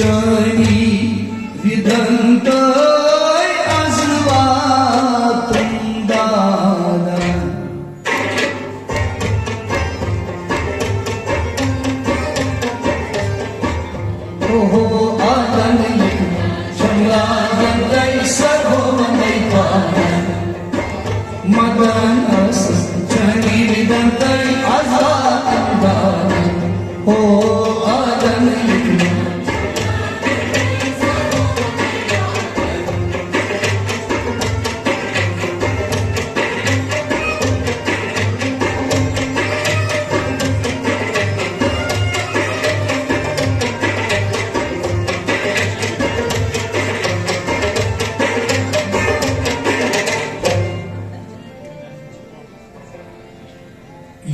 शनी विदंतय आजवा तुंदाना हो आदन शमला गंदै सर्व मनैपान मदन शनि विदंतय आजवा तुंदाना हो आदन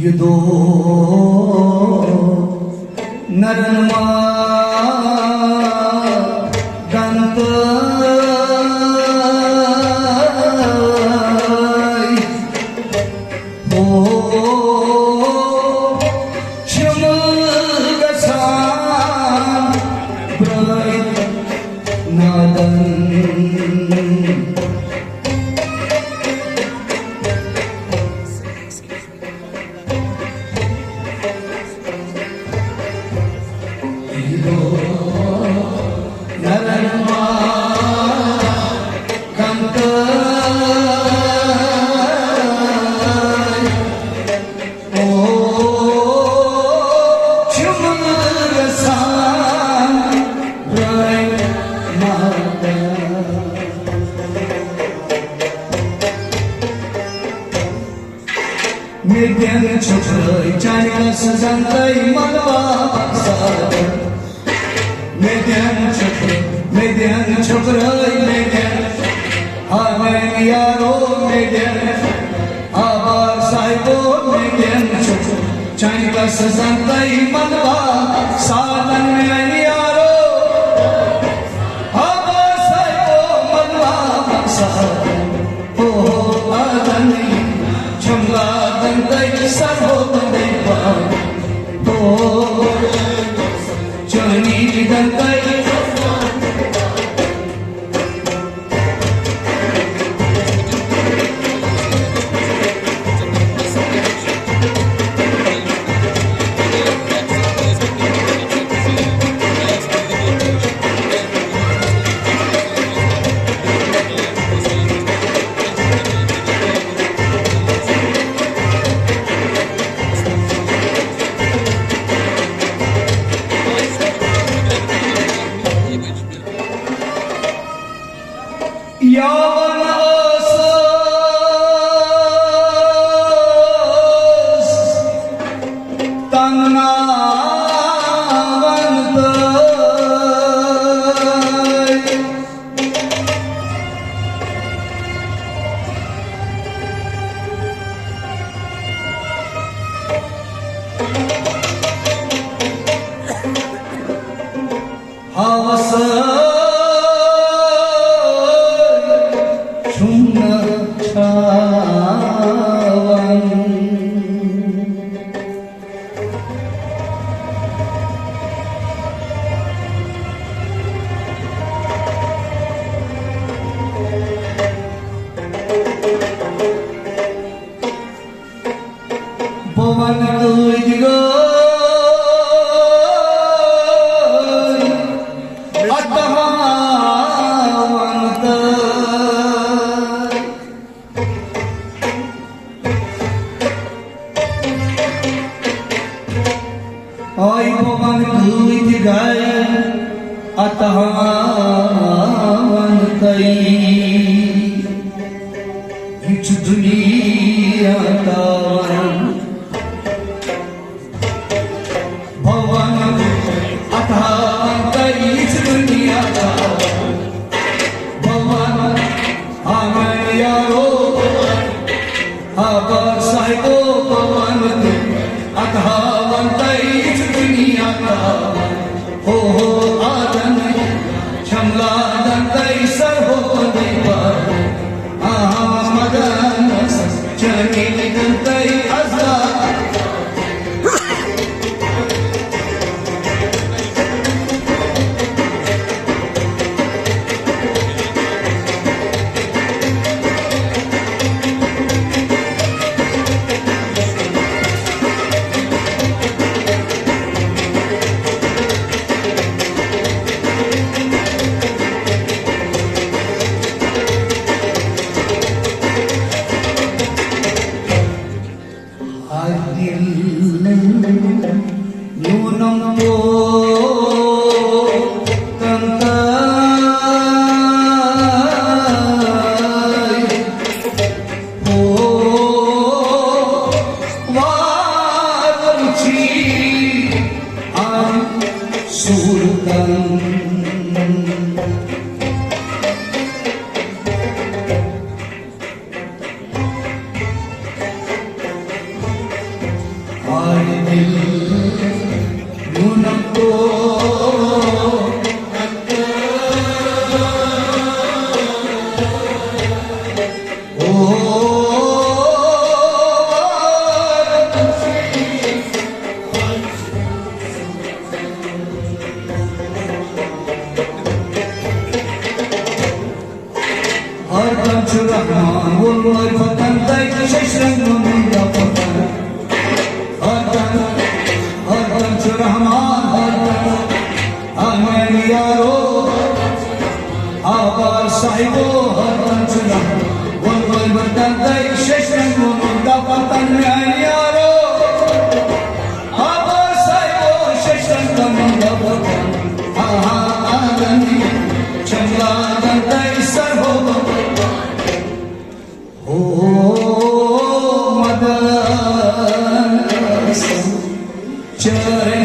युदो नरमा दंत हो क्षमगसा ब्रैत नादन Medyen çöpürey canısı zantay malva baksar Medyen çöpürey medyen Haven yaro medyen Abar sahibo medyen çöpür Canısı zantay malva Sağdan men yaro Abar sahibo malva baksar Oh adani Çamla dantay sarvo manaypan Oh Jani dantay Yavan asas tanavantay havasa Pavan tuidigoy Atavantay Ay pavan tuidigoy Atavantay Hiç dünyada Bhavan Atavantay hiç dünyada Bhavan Amen yaro Abar sahibo Bhavan Atavantay hiç dünyada Ho adan Shamla dantay sarvo manaypan Madan Jani dantay azla न्यूनं तो Rahman, Woolwood, Fatan, Dai, Shishran, Munda, Fatan. Hardan, Rahman, Hardan, Amen, Yaro, Abar, Sahibo, Hardan, Rahman, Woolwood, Fatan, Dai, Shishran, Munda, Fatan, Yaro, Abar, Sahibo, Shishran, Munda, Fatan. Adani, Chamla, Dai, Sarho, Chare